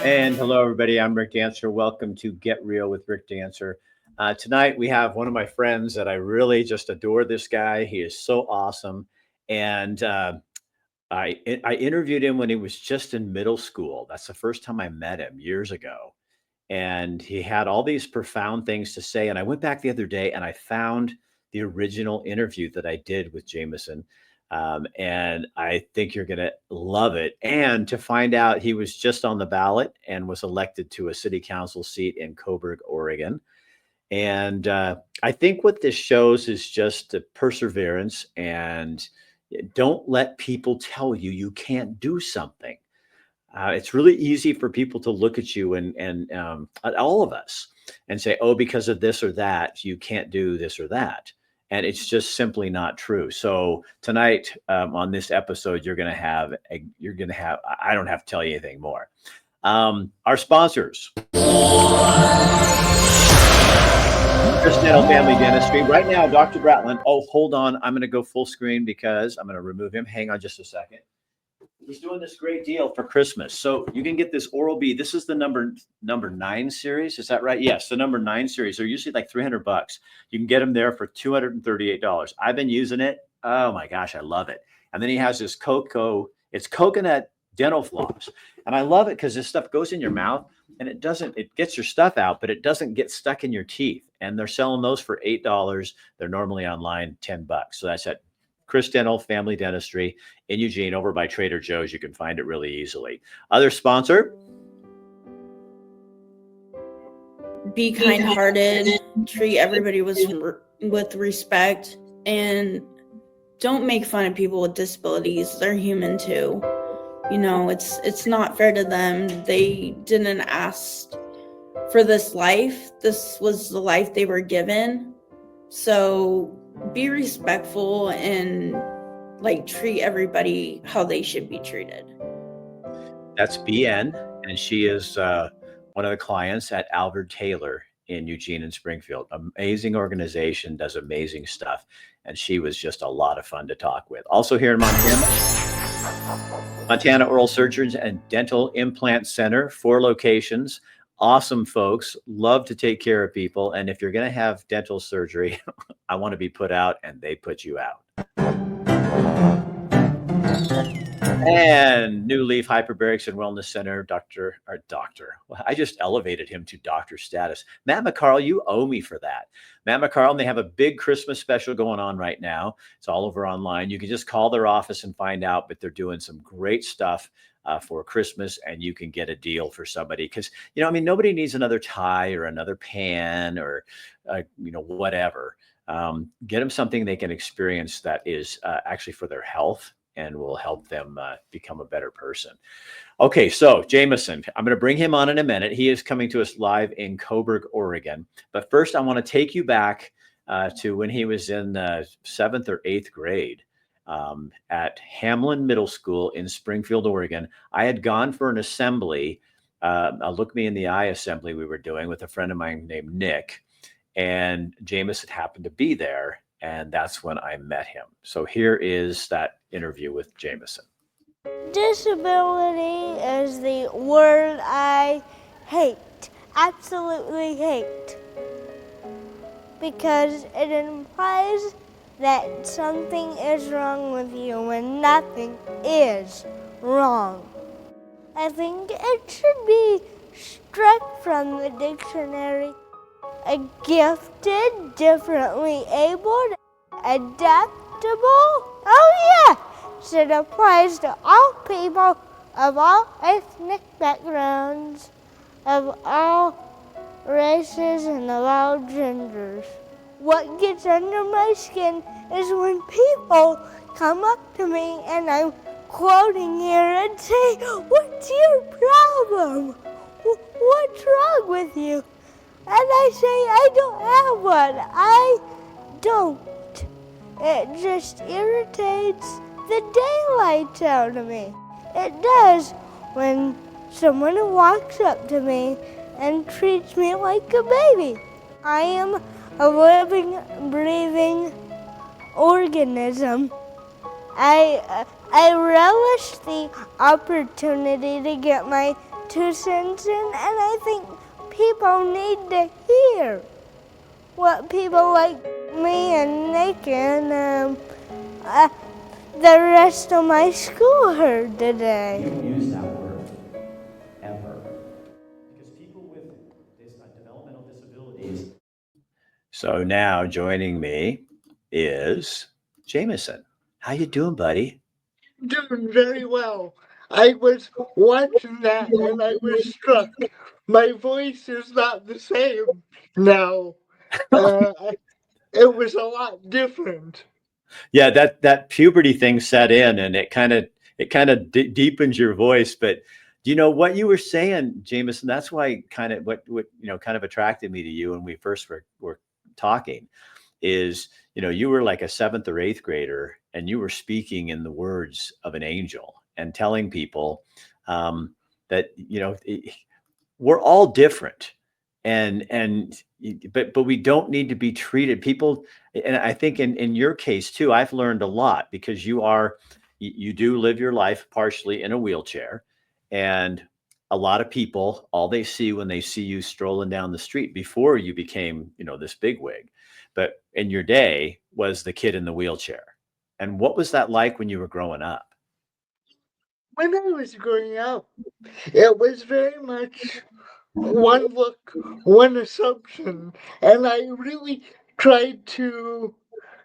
And hello, everybody. I'm Rick Dancer. Welcome to Get Real with Rick Dancer. Tonight, we have one of my friends that I really just adore. This guy, he is so awesome. And I interviewed him when he was just in middle school. That's the first time I met him years ago. And he had all these profound things to say. And I went back the other day and I found the original interview that I did with Jaymason. And I think you're going to love it. And to find out he was just on the ballot and was elected to a city council seat in Coburg, Oregon. And I think what this shows is just the perseverance and don't let people tell you you can't do something. It's really easy for people to look at you and at all of us and say, "Oh, because of this or that, you can't do this or that," and it's just simply not true. So tonight on this episode, you're going to have. I don't have to tell you anything more. Our sponsors. Chris Dental Family Dentistry. Right now, Dr. Bratland. Oh, hold on. I'm going to go full screen because I'm going to remove him. Hang on just a second. He's doing this great deal for Christmas. So you can get this Oral-B. This is the number 9 series. Is that right? Yes, the number 9 series. They're usually like $300. You can get them there for $238. I've been using it. Oh my gosh, I love it. And then he has this it's coconut dental floss. And I love it because this stuff goes in your mouth and it gets your stuff out, but it doesn't get stuck in your teeth. And they're selling those for $8. They're normally online $10. So that's at Chris Dental Family Dentistry in Eugene over by Trader Joe's. You can find it really easily. Other sponsor? Be kind-hearted, treat everybody with respect, and don't make fun of people with disabilities. They're human too. You know, it's not fair to them. They didn't ask for this life. This was the life they were given. So be respectful and treat everybody how they should be treated. That's BN, and she is one of the clients at Albert Taylor in Eugene and Springfield. Amazing organization, does amazing stuff, and she was just a lot of fun to talk with. Also here in Montana Oral Surgeons and Dental Implant Center, 4 locations. Awesome folks, love to take care of people. And if you're going to have dental surgery, I want to be put out, and they put you out. And New Leaf Hyperbarics and Wellness Center, Well, I just elevated him to doctor status. Matt McCarl, you owe me for that. Matt McCarl, and they have a big Christmas special going on right now. It's all over online. You can just call their office and find out, but they're doing some great stuff for Christmas, and you can get a deal for somebody because, nobody needs another tie or another pan or, whatever. Get them something they can experience that is actually for their health and will help them become a better person. Okay, so Jaymason, I'm going to bring him on in a minute. He is coming to us live in Coburg, Oregon. But first, I want to take you back to when he was in 7th or 8th grade. At Hamlin Middle School in Springfield, Oregon. I had gone for an assembly, a Look Me in the Eye assembly we were doing with a friend of mine named Nick, and Jameis had happened to be there, and that's when I met him. So here is that interview with Jaymason. Disability is the word I hate, absolutely hate, because it implies that something is wrong with you when nothing is wrong. I think it should be struck from the dictionary. A gifted, differently abled, adaptable. Oh yes, it applies to all people of all ethnic backgrounds, of all races, and of all genders. What gets under my skin is when people come up to me, and I'm quoting here, and say, "What's your problem? What's wrong with you?" And I say, "I don't have one. I don't." It just irritates the daylights out of me. It does when someone walks up to me and treats me like a baby. I am a living, breathing organism. I relish the opportunity to get my 2 cents in, and I think people need to hear what people like me and Nick and the rest of my school heard today. You don't use that word ever because people with developmental disabilities. So now joining me is Jaymason. How you doing, buddy? Doing very well. I was watching that and I was struck. My voice is not the same now. It was a lot different. Yeah, that puberty thing set in, and it kind of deepens your voice. But you know what you were saying, Jameson? That's why kind of what kind of attracted me to you when we first were talking is you were like a seventh or eighth grader, and you were speaking in the words of an angel and telling people that we're all different, and but we don't need to be treated people. And I think in your case too, I've learned a lot because you do live your life partially in a wheelchair, and a lot of people, all they see when they see you strolling down the street before you became this big wig, but in your day was the kid in the wheelchair. And what was that like when you were growing up? When I was growing up, it was very much one look, one assumption, and I really tried to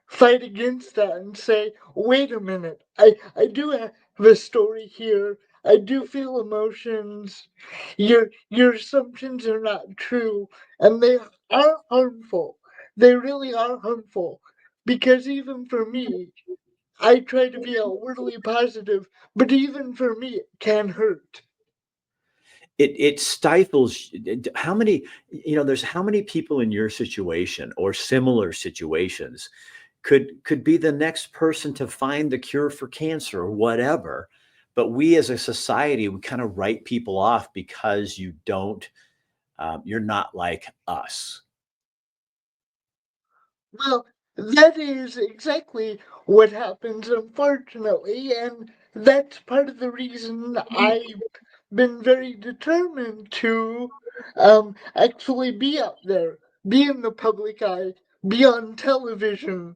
fight against that and say, wait a minute, I do have a story here. I do feel emotions. Your assumptions are not true, and they are harmful. They really are harmful. Because even for me, I try to be outwardly positive, but even for me, it can hurt. It stifles how many there's how many people in your situation or similar situations could be the next person to find the cure for cancer or whatever, but we as a society we kind of write people off because you're not like us. Well, that is exactly what happens, unfortunately, and that's part of the reason I've been very determined to actually be out there, be in the public eye, be on television,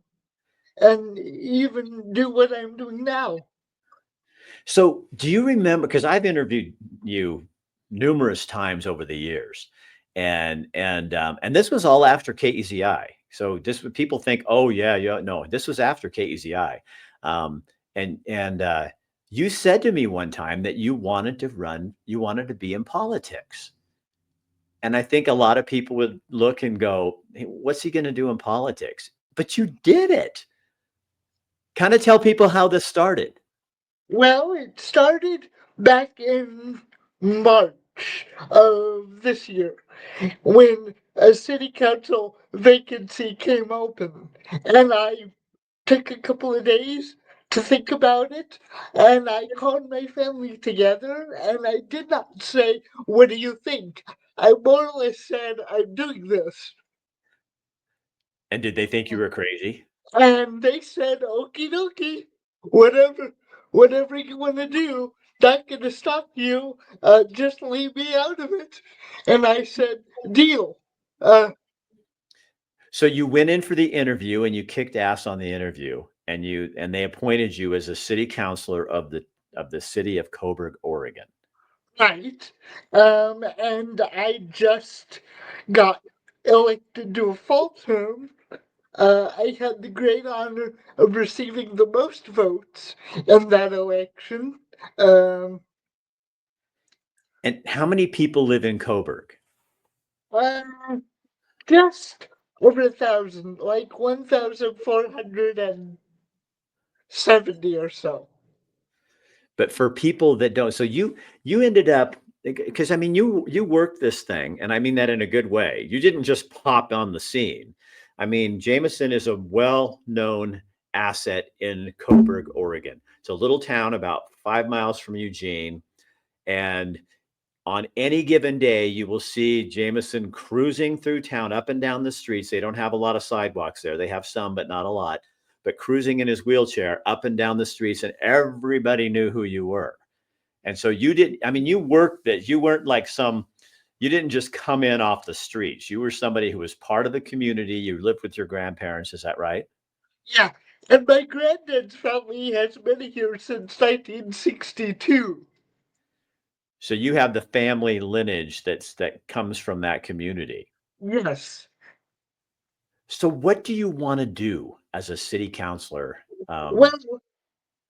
and even do what I'm doing now. So, do you remember? Because I've interviewed you numerous times over the years, and this was all after KEZI. So this people think, oh yeah, yeah, no, this was after KEZI, um, and you said to me one time that you wanted to be in politics, and I think a lot of people would look and go, hey, what's he going to do in politics? But you did it. Kind of tell people how this started. Well, it started back in March of this year when a city council vacancy came open, and I took a couple of days to think about it, and I called my family together, and I did not say, "What do you think?" I more or less said, "I'm doing this." And did they think you were crazy? And they said, "Okie dokie, whatever, whatever you want to do, not gonna stop you. Just leave me out of it." And I said, "Deal." Uh, So you went in for the interview and you kicked ass on the interview, and they appointed you as a city councilor of the city of Coburg, Oregon. right. And I just got elected to a full term. I had the great honor of receiving the most votes in that election. Um, And how many people live in Coburg? uh, just over 1,000, like 1,470 or so. But for people that don't, so you ended up because I mean you worked this thing, and I mean that in a good way. You didn't just pop on the scene. I mean, Jaymason is a well-known asset in Coburg, Oregon. It's a little town about 5 miles from Eugene, and on any given day, you will see Jaymason cruising through town up and down the streets. They don't have a lot of sidewalks there. They have some, but not a lot. But cruising in his wheelchair up and down the streets, and everybody knew who you were. And so you didn't, I mean, you worked that you weren't like some, you didn't just come in off the streets. You were somebody who was part of the community. You lived with your grandparents. Is that right? Yeah, and my granddad's family has been here since 1962. So you have the family lineage that comes from that community. Yes. So what do you want to do as a city councilor? Well,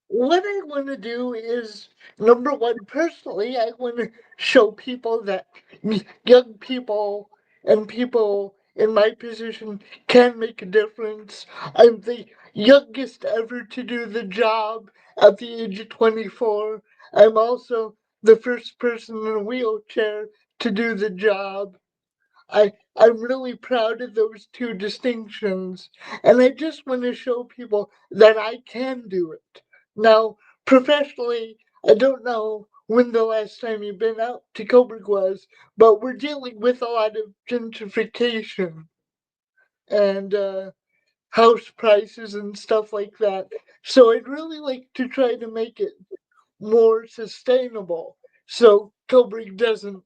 what I want to do is, number one, personally, I want to show people that young people and people in my position can make a difference. I'm the youngest ever to do the job at the age of 24. I'm also the first person in a wheelchair to do the job. I'm really proud of those two distinctions, and I just want to show people that I can do it. Now, professionally, I don't know when the last time you've been out to Coburg was, but we're dealing with a lot of gentrification and house prices and stuff like that. So I'd really like to try to make it more sustainable so Coburg doesn't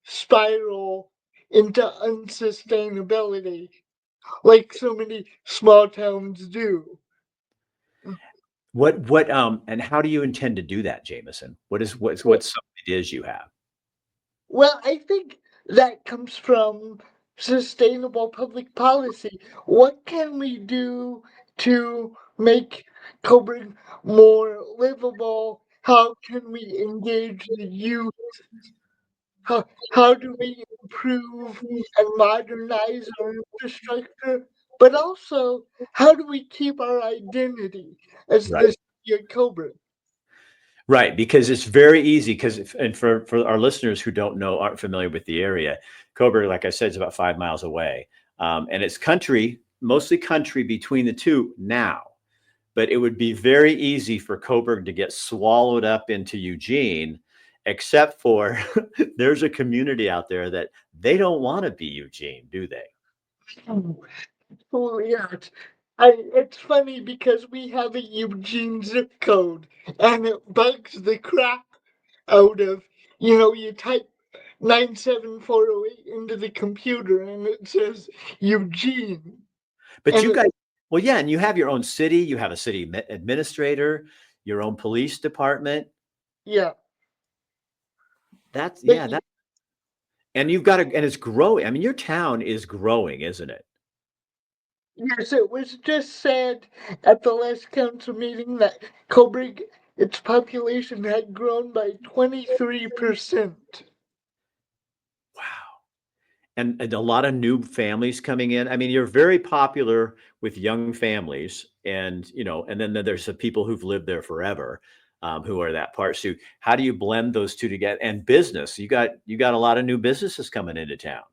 spiral into unsustainability like so many small towns do. And how do you intend to do that, Jameson? Well, What's some ideas you have? well, I think that comes from sustainable public policy. What can we do to make Coburg more livable? How can we engage the youth? How do we improve and modernize our infrastructure? But also, how do we keep our identity as Right. the city of Coburg? Right, because it's very easy. And for our listeners who don't know, aren't familiar with the area, Coburg, like I said, is about 5 miles away, and it's country, mostly country between the two now. But it would be very easy for Coburg to get swallowed up into Eugene, except for there's a community out there that they don't want to be Eugene, do they? Oh, oh, yeah. It's funny because we have a Eugene zip code and it bugs the crap out of, you type 97408 into the computer and it says Eugene. But And you it, guys, well, yeah, and you have your own city, you have a city administrator, your own police department. yeah. That's But yeah, that and you've got and it's growing. I mean, your town is growing, isn't it? yes, it was just said at the last council meeting that Coburg, its population had grown by 23%. Wow. And a lot of new families coming in. I mean, you're very popular with young families, and and then there's the people who've lived there forever, who are that part. So, how do you blend those two together? And business, you got a lot of new businesses coming into town.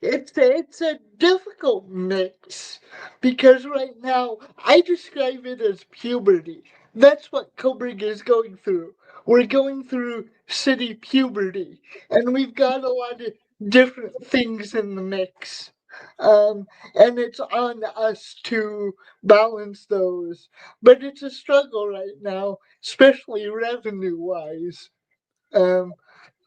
It's a difficult mix because right now I describe it as puberty. That's what Coburg is going through. We're going through city puberty, and we've got a lot of different things in the mix. And it's on us to balance those. But it's a struggle right now, especially revenue wise. Um,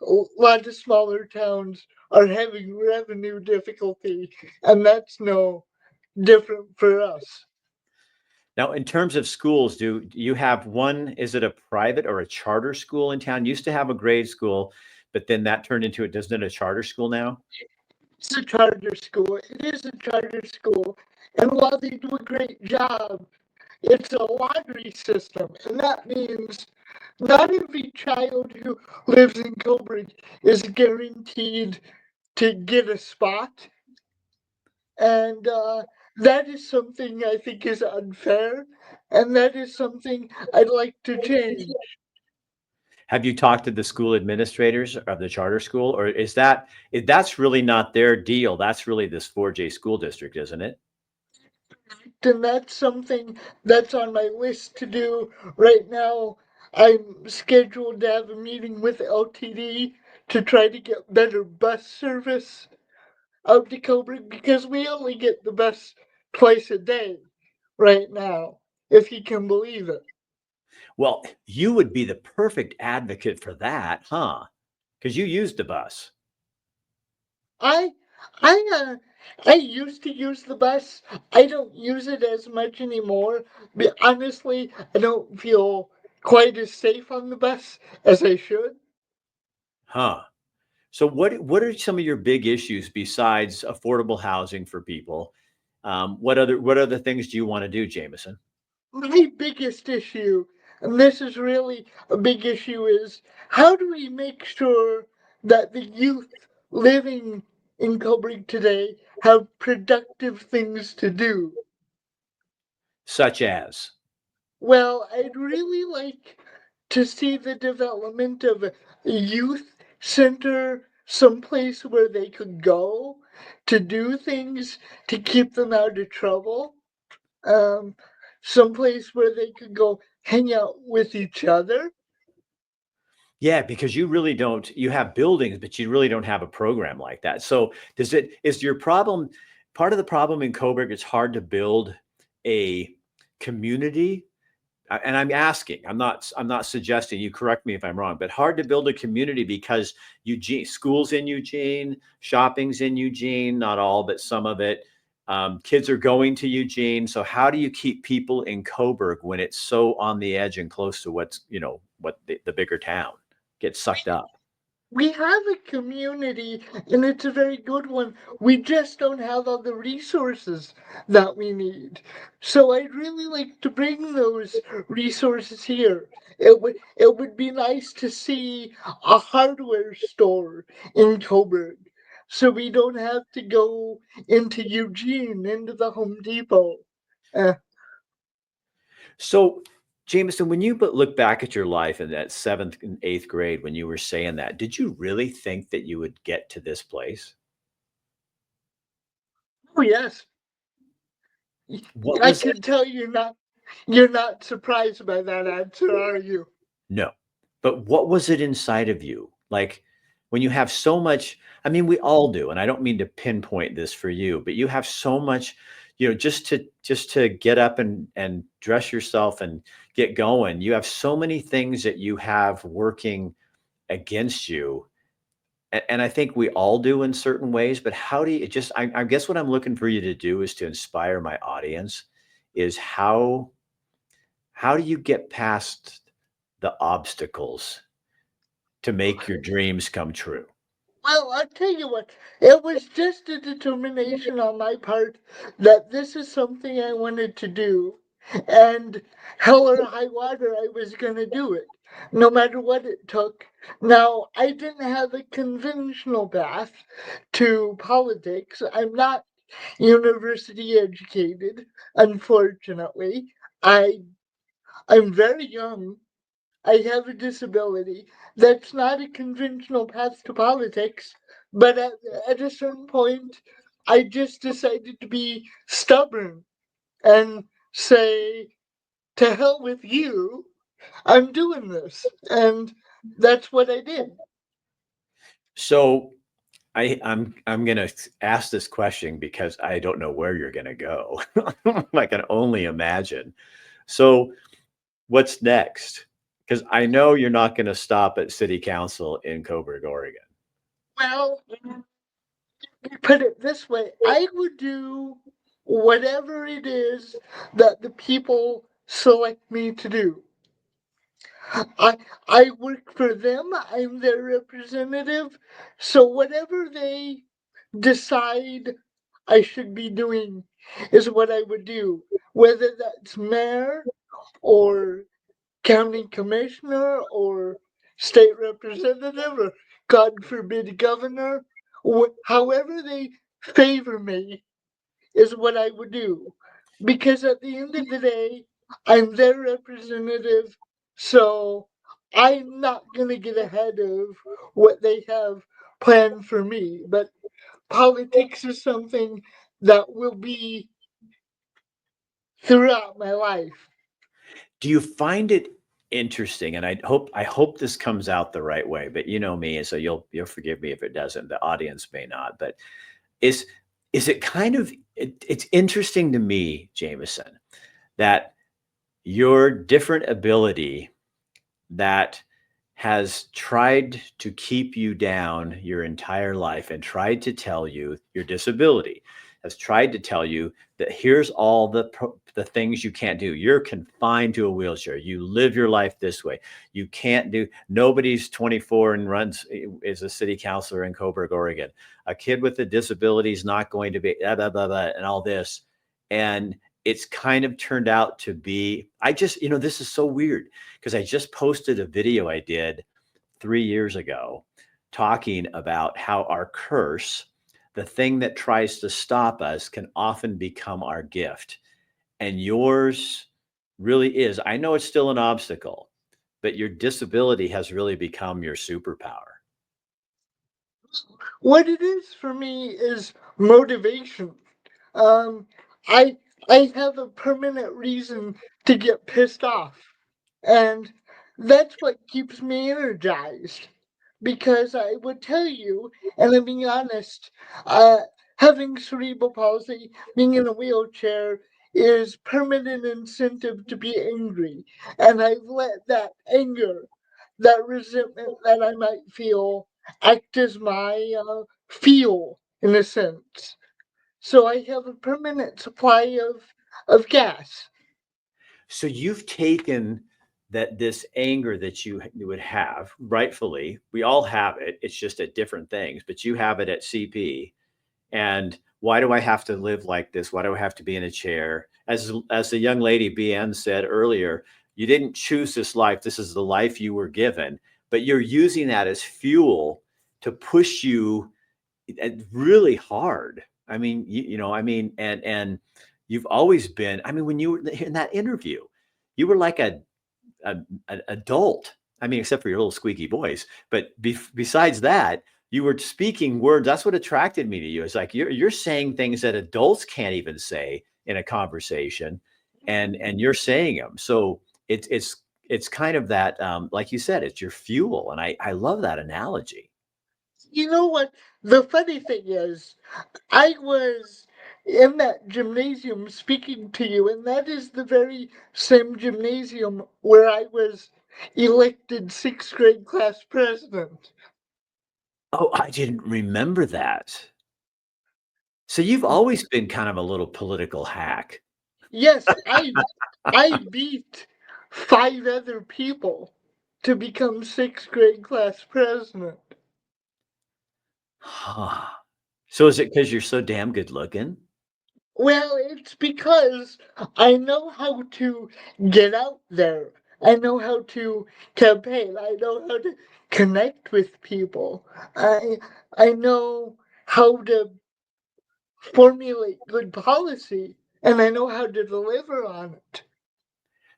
a lot of smaller towns are having revenue difficulty, and that's no different for us. Now, in terms of schools, do you have one? Is it a private or a charter school in town? Used to have a grade school, but then that turned into it. Doesn't it a charter school now? It's a charter school. It is a charter school, and while they do a great job, it's a lottery system, and that means not every child who lives in Coburg is guaranteed to get a spot, and that is something I think is unfair, and that is something I'd like to change. Have you talked to the school administrators of the charter school, or that's really not their deal? That's really this 4J school district, isn't it? And that's something that's on my list to do right now. I'm scheduled to have a meeting with LTD to try to get better bus service out to Coburg because we only get the bus twice a day right now, if you can believe it. Well, you would be the perfect advocate for that, huh? Because you used the bus. I I used to use the bus. I don't use it as much anymore. But honestly, I don't feel quite as safe on the bus as I should. Huh. So what are some of your big issues besides affordable housing for people? What other things do you want to do, Jameson? My biggest issue, and this is really a big issue, is how do we make sure that the youth living in Coburg today have productive things to do? Such as, Well, I'd really like to see the development of a youth center, someplace where they could go to do things to keep them out of trouble. Um, Someplace where they could go hang out with each other. yeah, because you really don't. You have buildings, but you really don't have a program like that. So is your problem part of the problem in Coburg? It's hard to build a community. And I'm asking, I'm not suggesting, you correct me if I'm wrong, but hard to build a community because Eugene, schools in Eugene, shopping's in Eugene, not all, but some of it. Kids are going to Eugene. So how do you keep people in Coburg when it's so on the edge and close to what the bigger town gets sucked up? We have a community and it's a very good one. We just don't have all the resources that we need. So I'd really like to bring those resources here. It would be nice to see a hardware store in Coburg. So we don't have to go into Eugene, into the Home Depot. Uh, So, Jameson, when you look back at your life in that seventh and eighth grade, when you were saying that, did you really think that you would get to this place? oh yes, What I was can tell you're not surprised by that answer, are you? No. But what was it inside of you? Like when you have so much, I mean, we all do, and I don't mean to pinpoint this for you, but you have so much, just to get up and dress yourself and get going. You have so many things that you have working against you. And I think we all do in certain ways, but how do you just I guess what I'm looking for you to do is to inspire my audience is how do you get past the obstacles to make your dreams come true? Well, I'll tell you what, it was just a determination on my part that this is something I wanted to do. And hell or high water, I was going to do it, no matter what it took. Now, I didn't have a conventional path to politics. I'm not university educated, unfortunately. I, I'm very young. I have a disability. That's not a conventional path to politics, but at a certain point, I just decided to be stubborn and say, to hell with you, I'm doing this. And that's what I did. So I'm gonna ask this question because I don't know where you're gonna go. I can only imagine. So what's next? Because I know you're not gonna stop at City Council in Coburg, Oregon. Well, put it this way, I would do whatever it is that the people select me to do. I I work for them. I'm their representative. So whatever they decide I should be doing is what I would do. Whether that's mayor or county commissioner or state representative or God forbid governor, however they favor me is what I would do. Because at the end of the day, I'm their representative, so I'm not going to get ahead of what they have planned for me. But politics is something that will be throughout my life. Do you find it interesting? And I hope this comes out the right way, but you know me, and so you'll forgive me if it doesn't. The audience may not, but is is it kind of it's interesting to me, Jameson, that your different ability that has tried to keep you down your entire life and tried to tell you your disability has tried to tell you that here's all the things you can't do. You're confined to a wheelchair. You live your life this way. You can't do. Nobody's 24 and runs is a city councilor in Coburg, Oregon. A kid with a disability is not going to be blah, blah, blah, blah, and all this. And it's kind of turned out to be. I just this is so weird because I just posted a video I did 3 years ago talking about how our curse, the thing that tries to stop us, can often become our gift. And yours really is. I know it's still an obstacle, but your disability has really become your superpower. What it is for me is motivation. Um, I I have a permanent reason to get pissed off, and that's what keeps me energized. Because I would tell you, and I'm being honest, having cerebral palsy, being in a wheelchair, is permanent incentive to be angry, and I've let that anger, that resentment that I might feel, act as my fuel in a sense. So I have a permanent supply of gas. So you've taken this anger that you would have rightfully. We all have it. It's just at different things, but you have it at CP. And why do I have to live like this? Why do I have to be in a chair? As the young lady BN said earlier, you didn't choose this life. This is the life you were given, but you're using that as fuel to push you really hard. I mean, I mean, and you've always been. I mean, when you were in that interview, you were like an adult. I mean, except for your little squeaky voice. But besides that, you were speaking words. That's what attracted me to you. It's like you're saying things that adults can't even say in a conversation, and you're saying them. So it's kind of that, like you said, it's your fuel, and I love that analogy. You know what? The funny thing is, I was in that gymnasium speaking to you, and that is the very same gymnasium where I was elected sixth grade class president. Oh, I didn't remember that. So you've always been kind of a little political hack. Yes, I beat five other people to become sixth grade class president. Huh. So is it because you're so damn good looking? Well, it's because I know how to get out there. I know how to campaign. I know how to connect with people. I know how to formulate good policy, and I know how to deliver on it.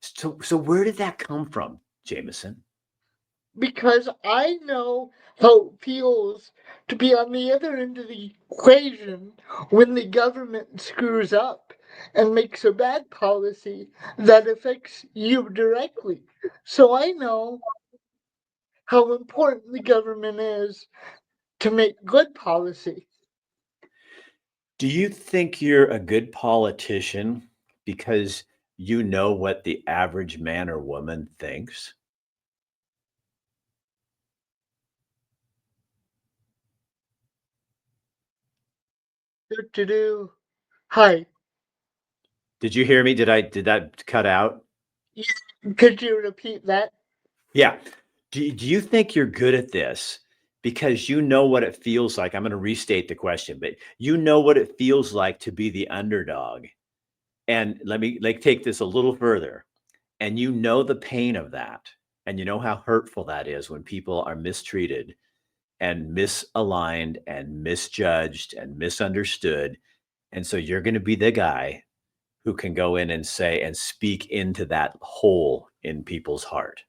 So where did that come from, Jameson? Because I know how it feels to be on the other end of the equation when the government screws up and makes a bad policy that affects you directly. So I know how important the government is to make good policy. Do you think you're a good politician because you know what the average man or woman thinks? To do. Hi. Did you hear me? Did that cut out? Could you repeat that? Yeah. Do you think you're good at this because you know what it feels like? I'm going to restate the question, but you know what it feels like to be the underdog. And let me take this a little further. And you know the pain of that. And you know how hurtful that is when people are mistreated and misaligned and misjudged and misunderstood. And so you're going to be the guy who can go in and say and speak into that hole in people's heart.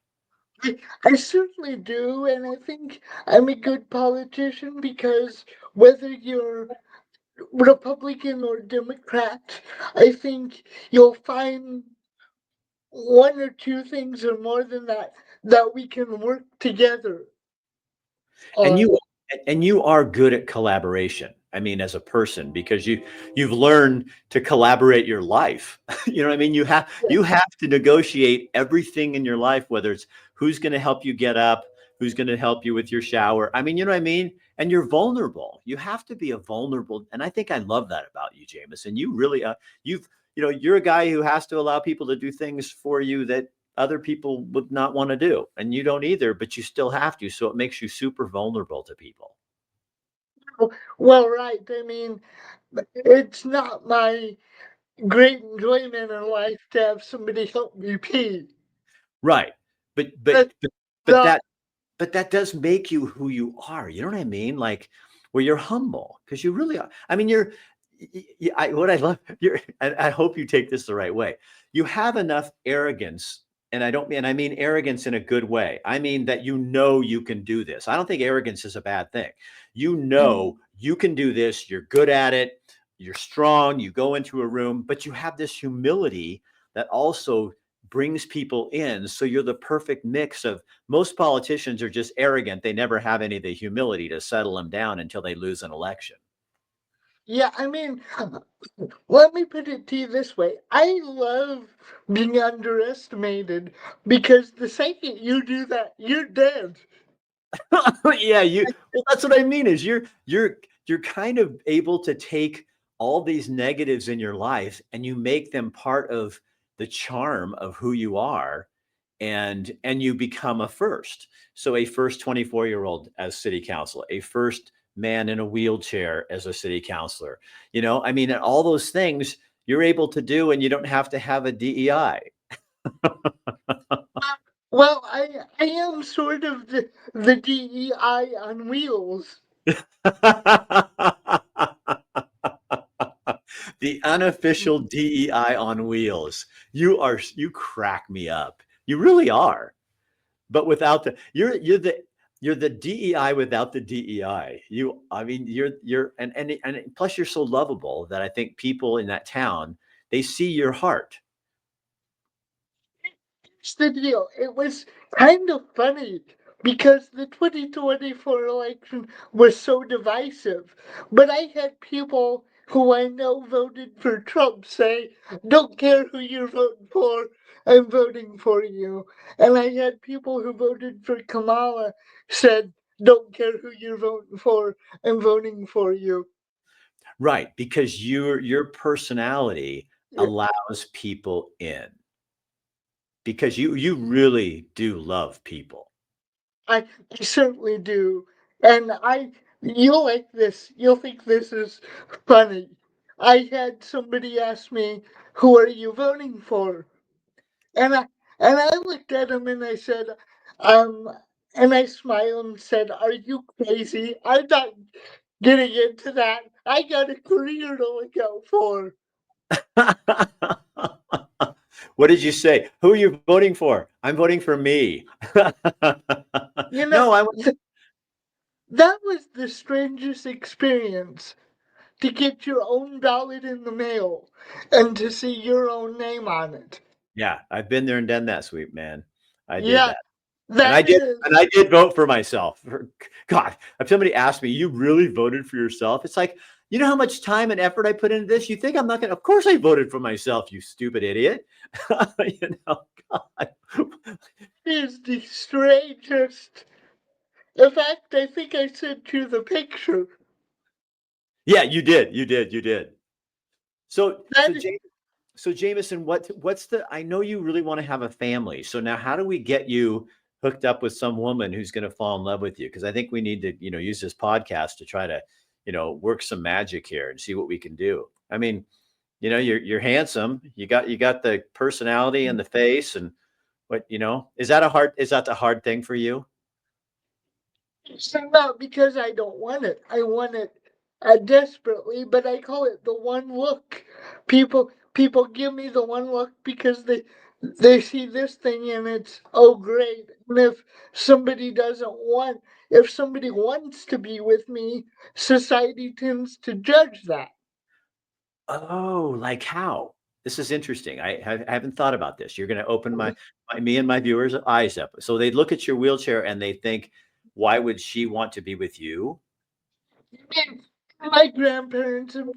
I certainly do, and I think I'm a good politician because whether you're Republican or Democrat, I think you'll find one or two things or more than that that we can work together And on. you are good at collaboration. I mean, as a person, because you've learned to collaborate your life. You know what I mean? You have to negotiate everything in your life, whether it's who's going to help you get up, who's going to help you with your shower. I mean, you know what I mean? And you're vulnerable. You have to be a vulnerable. And I think I love that about you, Jameson. You really, you're a guy who has to allow people to do things for you that other people would not want to do. And you don't either, but you still have to. So it makes you super vulnerable to people. Well, right. I mean, it's not my great enjoyment in life to have somebody help me pee. Right. But, but, That's but, but not, that, but that does make you who you are. You know what I mean? Like where you're humble because you really are. I mean, what I love, I hope you take this the right way. You have enough arrogance, and I mean arrogance in a good way. I mean that you can do this. I don't think arrogance is a bad thing. You can do this. You're good at it. You're strong. You go into a room, but you have this humility that also brings people in. So you're the perfect mix of most politicians are just arrogant. They never have any of the humility to settle them down until they lose an election. yeah, I mean, let me put it to you this way. I love being underestimated because the second you do that, you're dead. Yeah, well, that's what I mean is you're kind of able to take all these negatives in your life and you make them part of the charm of who you are and you become a first. So a first 24-year-old as city council, a first man in a wheelchair as a city councilor. I mean, and all those things you're able to do and you don't have to have a DEI. Well, I am sort of the DEI on wheels. The unofficial DEI on wheels. You crack me up. You really are. But without you're the DEI without the DEI. I mean, and plus you're so lovable that I think people in that town, they see your heart. Here's the deal. It was kind of funny because the 2024 election was so divisive. But I had people who I know voted for Trump say, don't care who you're voting for, I'm voting for you. And I had people who voted for Kamala said, don't care who you're voting for, I'm voting for you. Right, because your personality allows people in. Because you really do love people. I certainly do. And you'll like this. You'll think this is funny. I had somebody ask me, who are you voting for? And I looked at him and I said, um, and I smiled and said, are you crazy? I'm not getting into that. I got a career to look out for. What did you say? Who are you voting for? I'm voting for me. You know, No, I that was the strangest experience. To get your own ballot in the mail and to see your own name on it. yeah, I've been there and done that, sweet man. I did Yeah, that. And I that did is. and I did vote for myself. God, if somebody asked me, you really voted for yourself? It's like, you know how much time and effort I put into this? You think I'm not gonna, of course I voted for myself, you stupid idiot. God. Is the strangest. In fact, I think I sent you the picture. Yeah, you did. You did. You did. So so That James, so Jameson, what's the I know you really want to have a family. So now how do we get you hooked up with some woman who's going to fall in love with you? Because I think we need to, use this podcast to try to, work some magic here and see what we can do. I mean, you're handsome. You got the personality and the face and is that the hard thing for you? it's not because I don't want it. I want it desperately, but I call it the one look. People give me the one look because they see this thing and it's oh great. And if somebody wants to be with me, society tends to judge that. Oh, like how? This is interesting. I haven't thought about this. You're going to open me and my viewers' eyes up. So they look at your wheelchair and they think, why would she want to be with you? My grandparents and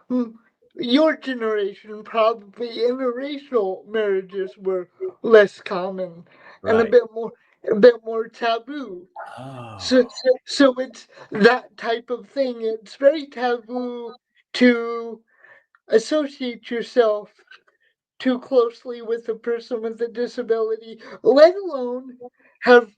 mm, your generation probably interracial marriages were less common and Right. a bit more taboo. So, Oh, so it's that type of thing. It's very taboo to associate yourself too closely with a person with a disability, let alone have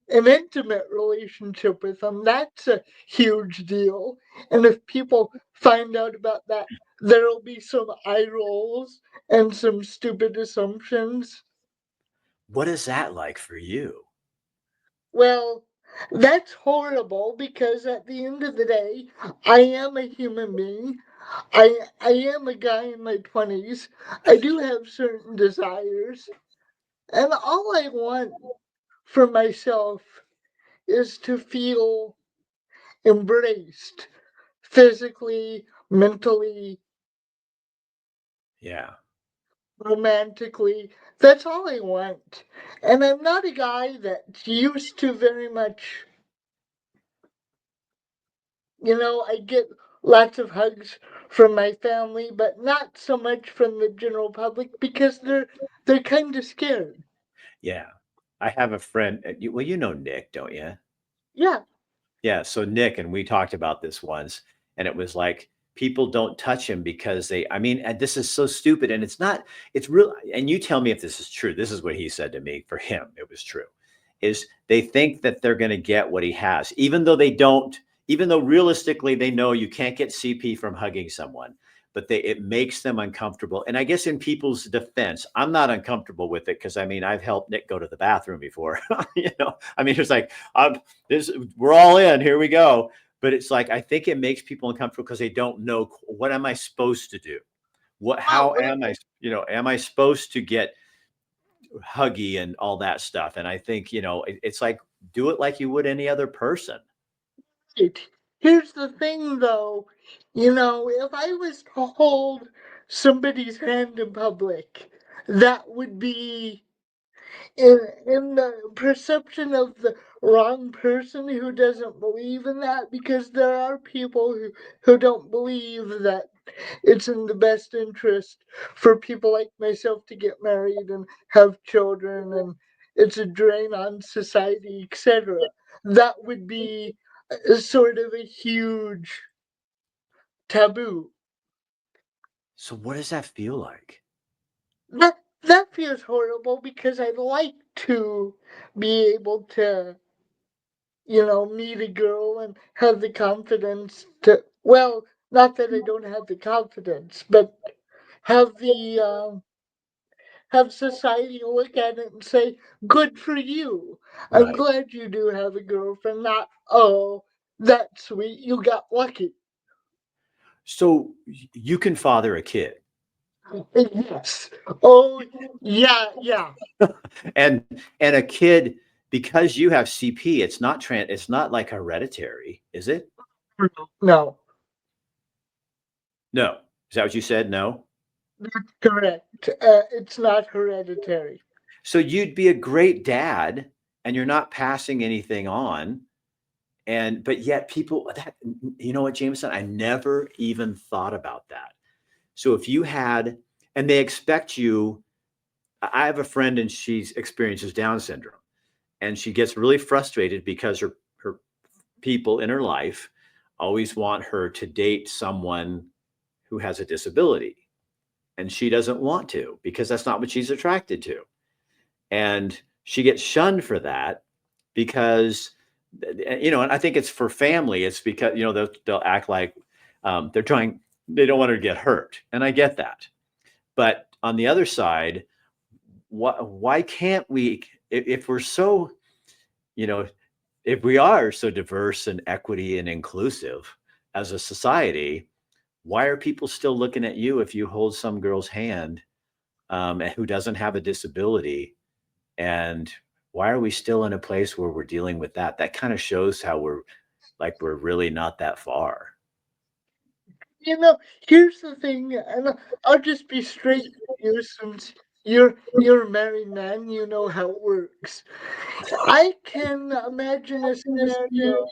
an intimate relationship with them. That's a huge deal. And if people find out about that, there'll be some eye rolls and some stupid assumptions. what is that like for you? Well, that's horrible because at the end of the day, I am a human being. I am a guy in my 20s. I do have certain desires. And all I want for myself is to feel embraced physically, mentally, Yeah. romantically. That's all I want. And I'm not a guy that's used to very much, I get lots of hugs from my family, but not so much from the general public because they're kind of scared. Yeah. I have a friend. Well, you know Nick, don't you? Yeah, Yeah, so Nick and we talked about this once, and it was like people don't touch him because I mean, and this is so stupid, and it's not, it's real. And you tell me if this is true. This is what he said to me. For him, it was true. Is they think that they're going to get what he has, even though they don't, even though realistically they know you can't get CP from hugging someone, but it makes them uncomfortable. And I guess in people's defense, I'm not uncomfortable with it because I mean, I've helped Nick go to the bathroom before. I mean, it's like, this we're all in, here we go. But it's like I think it makes people uncomfortable because they don't know, what am I supposed to do, how well, am I, am I supposed to get huggy and all that stuff. And I think, it's like, do it like you would any other person. right. Here's the thing though, if I was to hold somebody's hand in public, that would be in the perception of the wrong person who doesn't believe in that because there are people who don't believe that it's in the best interest for people like myself to get married and have children and it's a drain on society, etc. That would be a sort of a huge taboo. So what does that feel like? That feels horrible because I'd like to be able to meet a girl and have the confidence to, well, not that I don't have the confidence, but have have society look at it and say, good for you. I'm Right. glad you do have a girlfriend, not, oh, that's sweet, you got lucky. So you can father a kid. Yes. Oh, yeah, yeah. And a kid, because you have CP, it's not like hereditary, is it? No, No. Is that what you said? No. that's correct. It's not hereditary. So you'd be a great dad and you're not passing anything on. And but yet people that, you know what, Jameson, I never even thought about that. So if you had, and they expect you, I have a friend and she experiences Down syndrome and she gets really frustrated because her people in her life always want her to date someone who has a disability. And she doesn't want to because that's not what she's attracted to. And she gets shunned for that because, and I think it's for family. It's because they'll act like they're trying. They don't want her to get hurt, and I get that. But on the other side, why can't we? If we're so, you know, if we are so diverse and equity and inclusive as a society, why are people still looking at you if you hold some girl's hand who doesn't have a disability? And why are we still in a place where we're dealing with that? That kind of shows how we're really not that far. Here's the thing, and I'll just be straight with you since you're a married man, you know how it works. I can imagine a scenario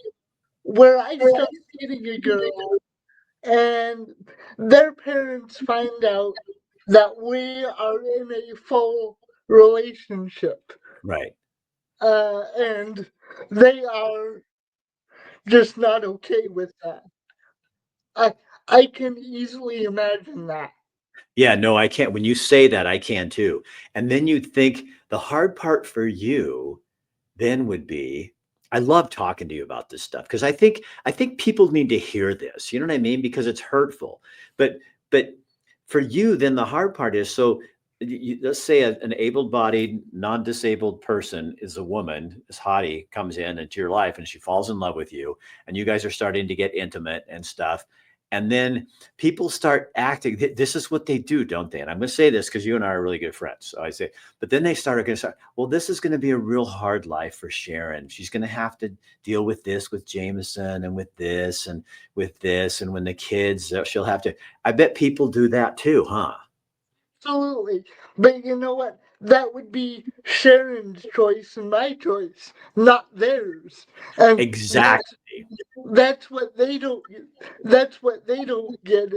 where I start dating a girl. and their parents find out that we are in a full relationship, Right. and they are just not okay with that. I I can easily imagine that. Yeah, no, I can't. When you say that, I can too. And then you think the hard part for you then would be, I love talking to you about this stuff because I think people need to hear this. You know what I mean? Because it's hurtful. But for you, then the hard part is, so let's say an able-bodied, non-disabled person is a woman, this hottie comes into your life and she falls in love with you, and you guys are starting to get intimate and stuff. And then people start acting. This is what they do, don't they? And I'm going to say this because you and I are really good friends. So I say, but then they started going to start, well, this is going to be a real hard life for Sharon. She's going to have to deal with this with Jaymason and with this and with this. And when the kids, she'll have to, I bet people do that too, huh? Absolutely. But you know what? That would be Sharon's choice and my choice, not theirs. And Exactly. that's what they don't get.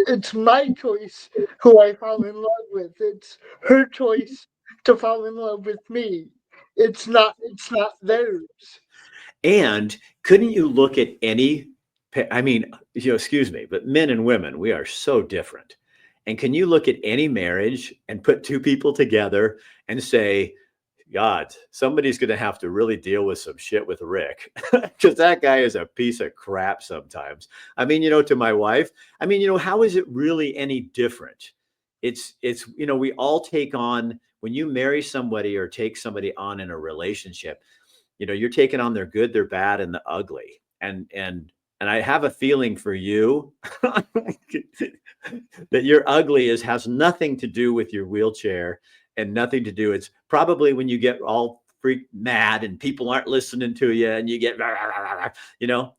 It's my choice who I fall in love with. It's her choice to fall in love with me. It's not theirs. And couldn't you look at any, I mean, excuse me, but men and women, we are so different. And can you look at any marriage and put two people together and say, God, somebody's going to have to really deal with some shit with Rick because that guy is a piece of crap sometimes. I mean, to my wife, I mean, how is it really any different? It's we all take on, when you marry somebody or take somebody on in a relationship, you're taking on their good, their bad, and the ugly. And I have a feeling for you that your ugly has nothing to do with your wheelchair and nothing to do. It's probably when you get all freak mad and people aren't listening to you and you get,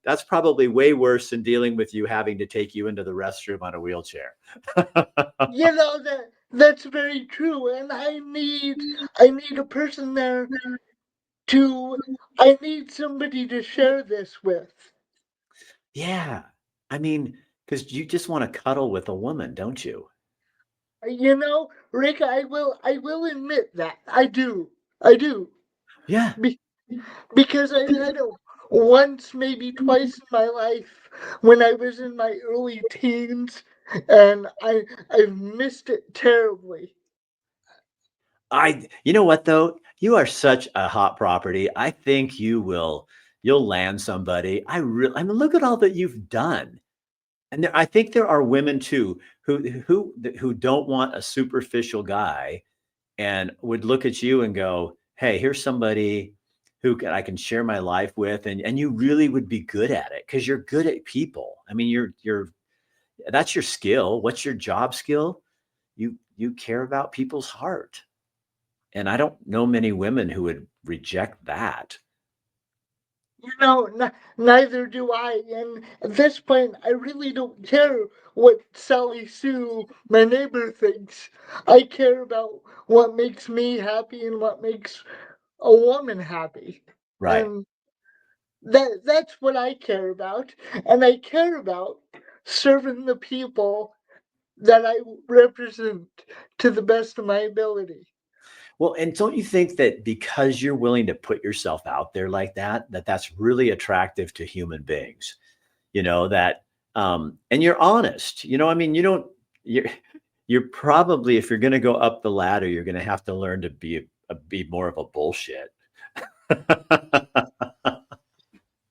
that's probably way worse than dealing with you having to take you into the restroom on a wheelchair. That's very true. And I need a person there to I need somebody to share this with. Yeah. I mean, because you just want to cuddle with a woman, don't you? Rick, I will admit that. I do. I do. Yeah. Be- because I've had it once, maybe twice in my life when I was in my early teens, and I've missed it terribly. You know what though? You are such a hot property. I think you'll land somebody. I mean, look at all that you've done. And I think there are women too who don't want a superficial guy and would look at you and go, "Hey, here's somebody I can share my life with," and you really would be good at it because you're good at people. I mean, you're that's your skill. What's your job skill? You care about people's heart. And I don't know many women who would reject that. Neither do I. And at this point, I really don't care what Sally Sue, my neighbor, thinks. I care about what makes me happy and what makes a woman happy. Right. And that's what I care about. And I care about serving the people that I represent to the best of my ability. Well, and don't you think that because you're willing to put yourself out there like that, that's really attractive to human beings? That and you're honest. I mean, you're probably, if you're going to go up the ladder, you're going to have to learn to be more of a bullshit.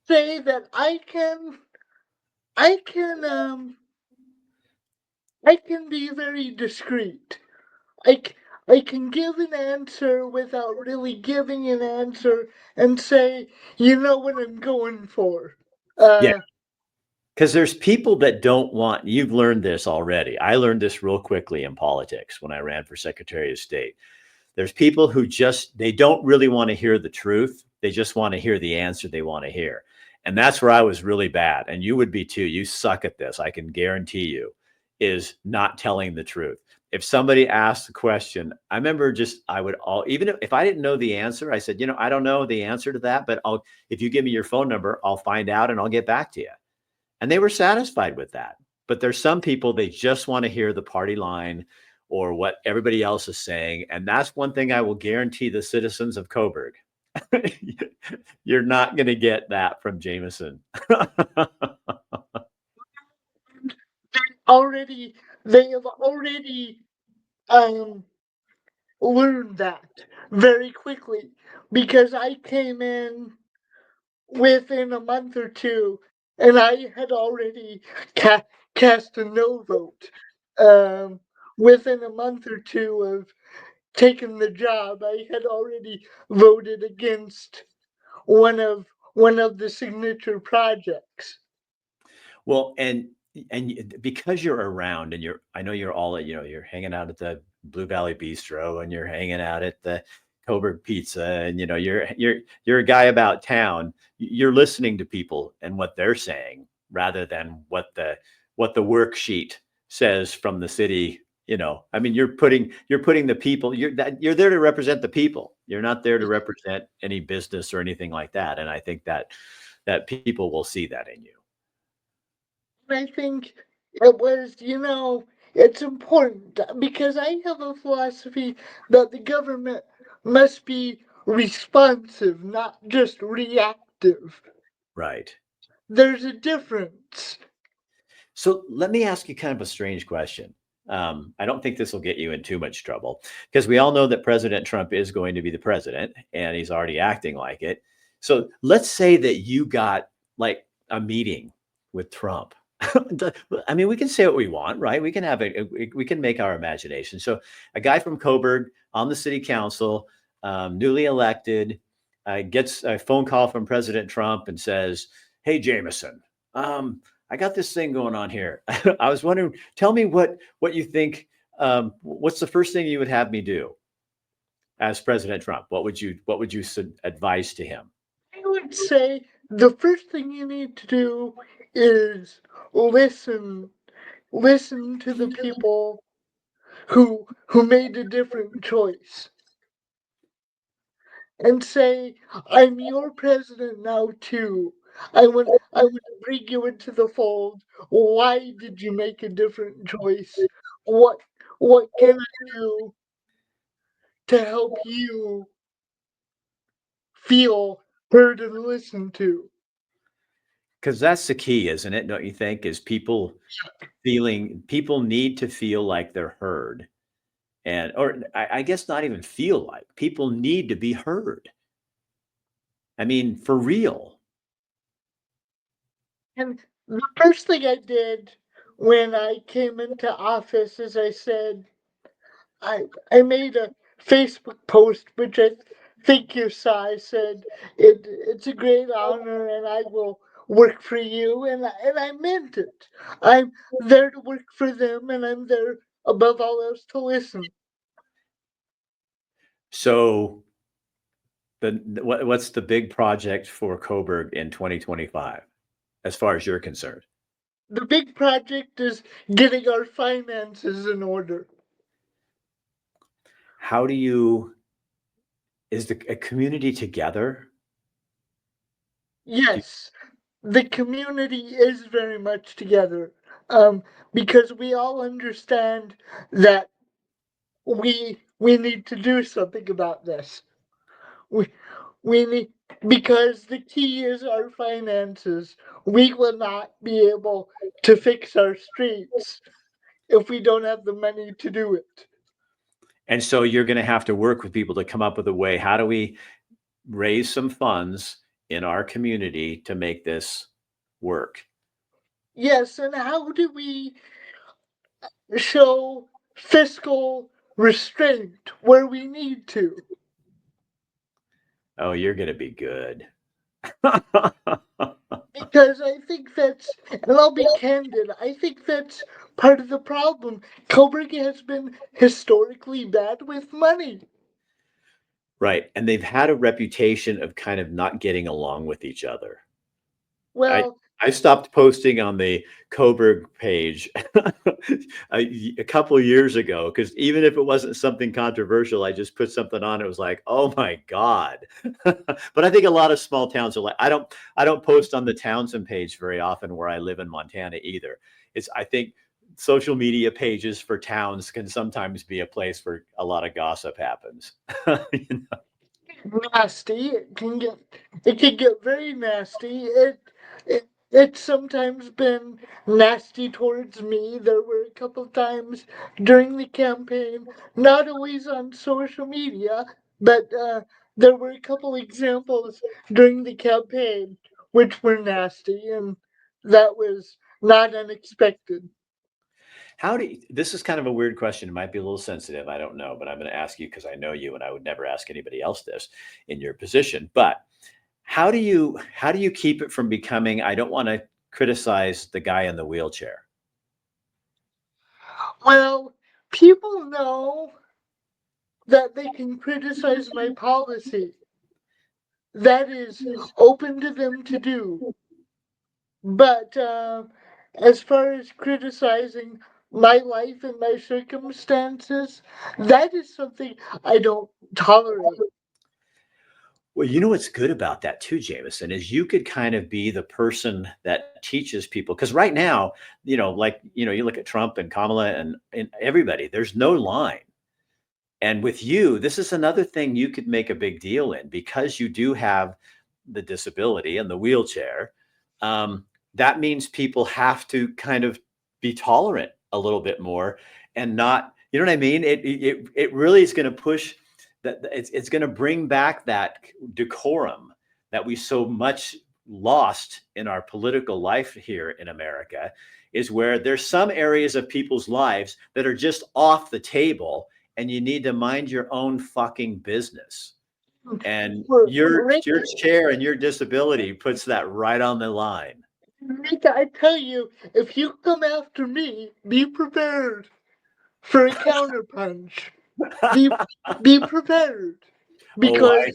Say that I can I can be very discreet. I, c- I can give an answer without really giving an answer and say, you know what I'm going for. Yeah. Uh, Because there's people that don't want, you've learned this already. I learned this real quickly in politics when I ran for Secretary of State. There's people who they don't really want to hear the truth. They just want to hear the answer they want to hear. And that's where I was really bad. And you would be too. You suck at this. I can guarantee you, is not telling the truth. If somebody asked a question, I remember even if I didn't know the answer, I said, I don't know the answer to that, but if you give me your phone number, I'll find out and I'll get back to you. And they were satisfied with that. But there's some people, they just want to hear the party line or what everybody else is saying. And that's one thing I will guarantee the citizens of Coburg. You're not going to get that from Jaymason. They have already um, learned that very quickly, because I came in within a month or two, and I had already cast a no vote. Um, Within a month or two of taking the job, I had already voted against one of one of the signature projects. Well, because you're around and I know you're all you're hanging out at the Blue Valley Bistro and you're hanging out at the Coburg Pizza, and you're a guy about town. You're listening to people and what they're saying rather than what the worksheet says from the city. I mean, you're putting the people. You're there to represent the people. You're not there to represent any business or anything like that. And I think that people will see that in you. I think it was, it's important because I have a philosophy that the government must be responsive, not just reactive. Right. There's a difference. So let me ask you kind of a strange question. I don't think this will get you in too much trouble because we all know that President Trump is going to be the president and he's already acting like it. So let's say that you got like a meeting with Trump. I mean, we can say what we want, right? We can we can make our imagination. So a guy from Coburg on the city council, newly elected, gets a phone call from President Trump and says, "Hey, Jaymason, I got this thing going on here. I was wondering, tell me what you think. What's the first thing you would have me do as President Trump? What would you advise to him?" I would say the first thing you need to do is listen. Listen to the people who made a different choice, and say, "I'm your president now too. I would bring you into the fold. Why did you make a different choice? What what can I do to help you feel heard and listened to?" Because that's the key, isn't it? Don't you think? Is people need to feel like they're heard, or I guess not even feel like people need to be heard. I mean, for real. And the first thing I did when I came into office is I said, I made a Facebook post, which I think you saw. I said, it's a great honor and I will work for you. And I meant it. I'm there to work for them, and I'm there above all else to listen. So what's the big project for Coburg in 2025, as far as you're concerned? The big project is getting our finances in order. How do you is the a community together? Do, Yes, the community is very much together, um, because we all understand that we need to do something about this. We we need, because the key is our finances. We will not be able to fix our streets if we don't have the money to do it. and so you're going to have to work with people to come up with a way. How do we raise some funds in our community to make this work? Yes, and how do we show fiscal restraint where we need to? Oh, you're going to be good. Because I think and I'll be candid, I think that's part of the problem. Coburg has been historically bad with money. Right. And they've had a reputation of kind of not getting along with each other. I Well, I stopped posting on the Coburg page a couple years ago because even if it wasn't something controversial, I just put something on. It was like, oh my god! But I think a lot of small towns are like, I don't post on the Townsend page very often where I live in Montana either. it's I think social media pages for towns can sometimes be a place where a lot of gossip happens. You know? Nasty. It can get very nasty. It's sometimes been nasty towards me. There were a couple of times during the campaign, not always on social media, but there were a couple examples during the campaign which were nasty, and that was not unexpected. How do you, this is kind of a weird question. It might be a little sensitive. I don't know, but I'm going to ask you because I know you and I would never ask anybody else this in your position. But how do you keep it from becoming I don't want to criticize the guy in the wheelchair? Well, people know that they can criticize my policy. That is open to them to do. But as far as criticizing my life and my circumstances, that is something I don't tolerate. Well, you know what's good about that too, Jameson, is you could kind of be the person that teaches people. Because right now, like you look at Trump and Kamala and everybody, there's no line. And with you, this is another thing you could make a big deal in because you do have the disability and the wheelchair. Um, that means people have to kind of be tolerant a little bit more and not, you know what I mean? It really is going to push that. It's going to bring back that decorum that we so much lost in our political life here in America. Is where there's some areas of people's lives that are just off the table and you need to mind your own fucking business. And Rick, your chair and your disability puts that right on the line. Rick, I tell you, if you come after me, be prepared for a counterpunch. Be be prepared Oh, because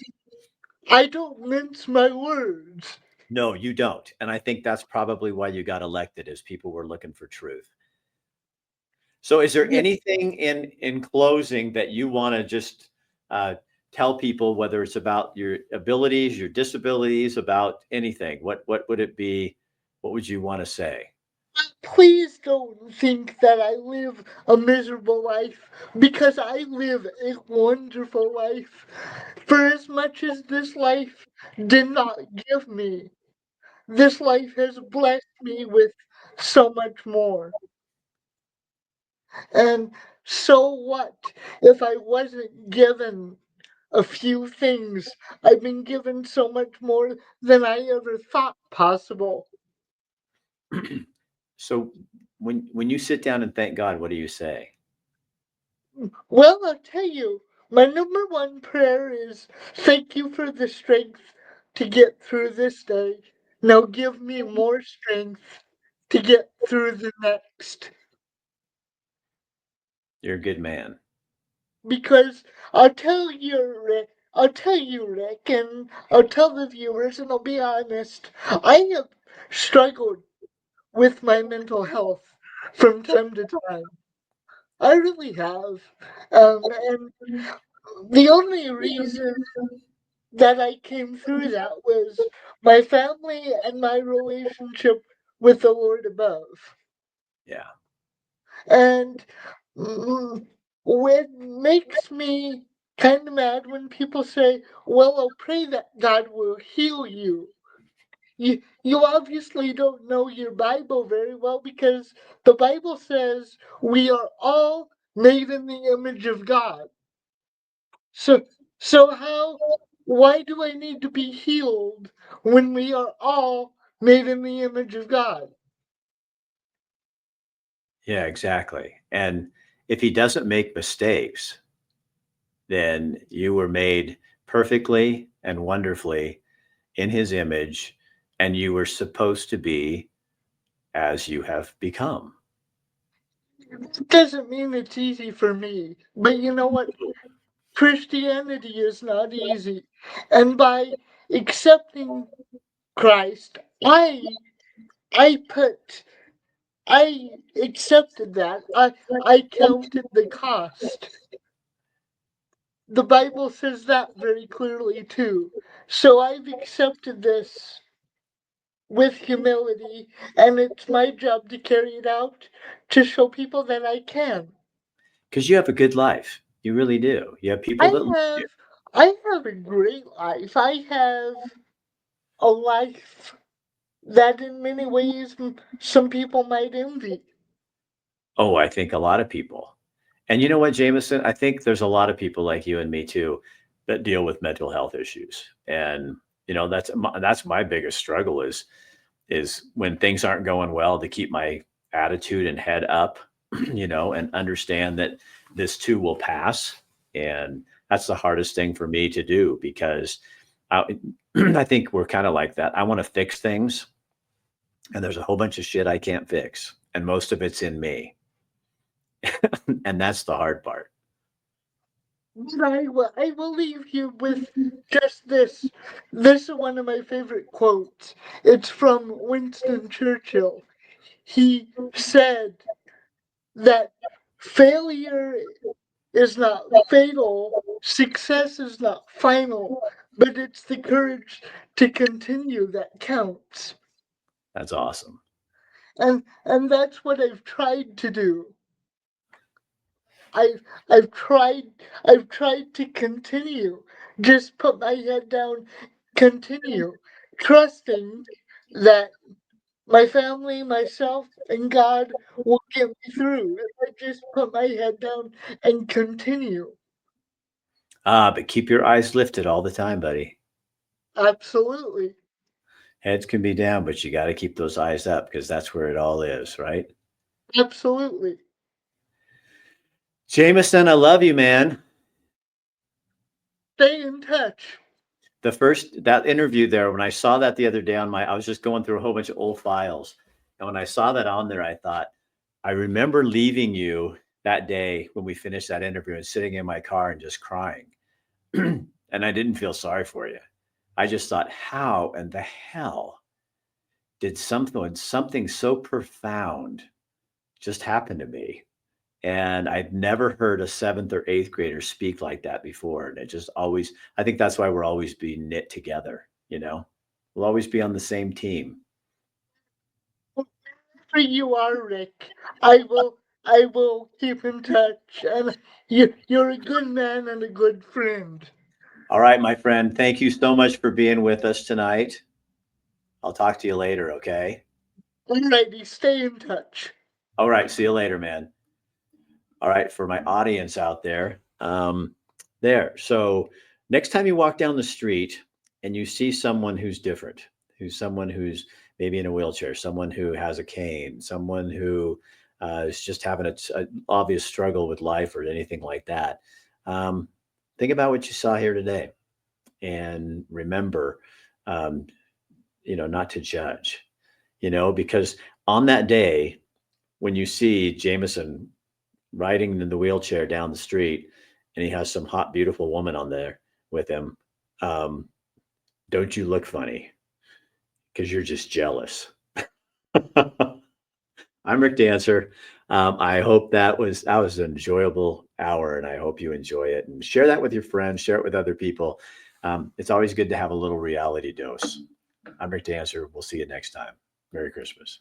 I don't mince my words. no, you don't. And I think that's probably why you got elected is people were looking for truth. So is there anything in closing that you want to just uh, tell people, whether it's about your abilities, your disabilities, about anything? What would it be? What would you want to say? Please don't think that I live a miserable life because I live a wonderful life. For as much as this life did not give me, this life has blessed me with so much more. And so what if I wasn't given a few things? I've been given so much more than I ever thought possible. So when you sit down and thank God, what do you say? Well, I'll tell you, my number one prayer is thank you for the strength to get through this day. Now give me more strength to get through the next. You're a good man. Because I'll tell you, Rick, and I'll tell the viewers, and I'll be honest, I have struggled with my mental health from time to time. I really have. And the only reason that I came through that was my family and my relationship with the Lord above. Yeah. And mm, what makes me kind of mad when people say, well, I'll pray that God will heal you. You obviously don't know your Bible very well because the Bible says we are all made in the image of God. So, why do I need to be healed when we are all made in the image of God? Yeah, exactly. And if he doesn't make mistakes, then you were made perfectly and wonderfully in his image, and you were supposed to be as you have become. It doesn't mean it's easy for me, but you know what? Christianity is not easy. And by accepting Christ, I put I accepted that. I counted the cost. The Bible says that very clearly too. So I've accepted this with humility, and it's my job to carry it out to show people that I can. Because you have a good life. You really do. You have people I that love have you. I have a great life. I have a life that in many ways some people might envy. Oh, I think a lot of people. And you know what, Jameson? I think there's a lot of people like you and me too that deal with mental health issues. And that's my biggest struggle is when things aren't going well to keep my attitude and head up, and understand that this too will pass. And that's the hardest thing for me to do because I, I think we're kind of like that. I want to fix things, and there's a whole bunch of shit I can't fix, and most of it's in me. And that's the hard part. But I will leave you with just this. This is one of my favorite quotes. It's from Winston Churchill. He said that failure is not fatal, success is not final, but it's the courage to continue that counts. That's awesome. And that's what I've tried to do. I've I've tried to continue. Just put my head down, continue, trusting that my family, myself, and God will get me through if I just put my head down and continue. But keep your eyes lifted all the time, buddy. Absolutely. Heads can be down, but you got to keep those eyes up because that's where it all is, right? Absolutely. Jameson, I love you, man. Stay in touch. That interview there, when I saw that the other day I was just going through a whole bunch of old files. And when I saw that on there, I thought, I remember leaving you that day when we finished that interview and sitting in my car and just crying. And I didn't feel sorry for you. I just thought, how in the hell did something so profound just happen to me? And I'd never heard a seventh or eighth grader speak like that before. And it just always, I think that's why we're always being knit together. We'll always be on the same team. Wherever you are, Rick, I will keep in touch. And you're a good man and a good friend. All right, my friend. Thank you so much for being with us tonight. I'll talk to you later. Okay. Alrighty, stay in touch. All right. See you later, man. All right. For my audience out there, there. So next time you walk down the street and you see someone who's different, someone who's maybe in a wheelchair, someone who has a cane, someone who is just having an obvious struggle with life or anything like that, think about what you saw here today and remember, um, not to judge, because on that day, when you see Jameson riding in the wheelchair down the street and he has some hot, beautiful woman on there with him, um, don't you look funny because you're just jealous. I'm Rick Dancer. I hope that was an enjoyable hour, and I hope you enjoy it. And share that with your friends. Share it with other people. It's always good to have a little reality dose. I'm Rick Dancer. We'll see you next time. Merry Christmas.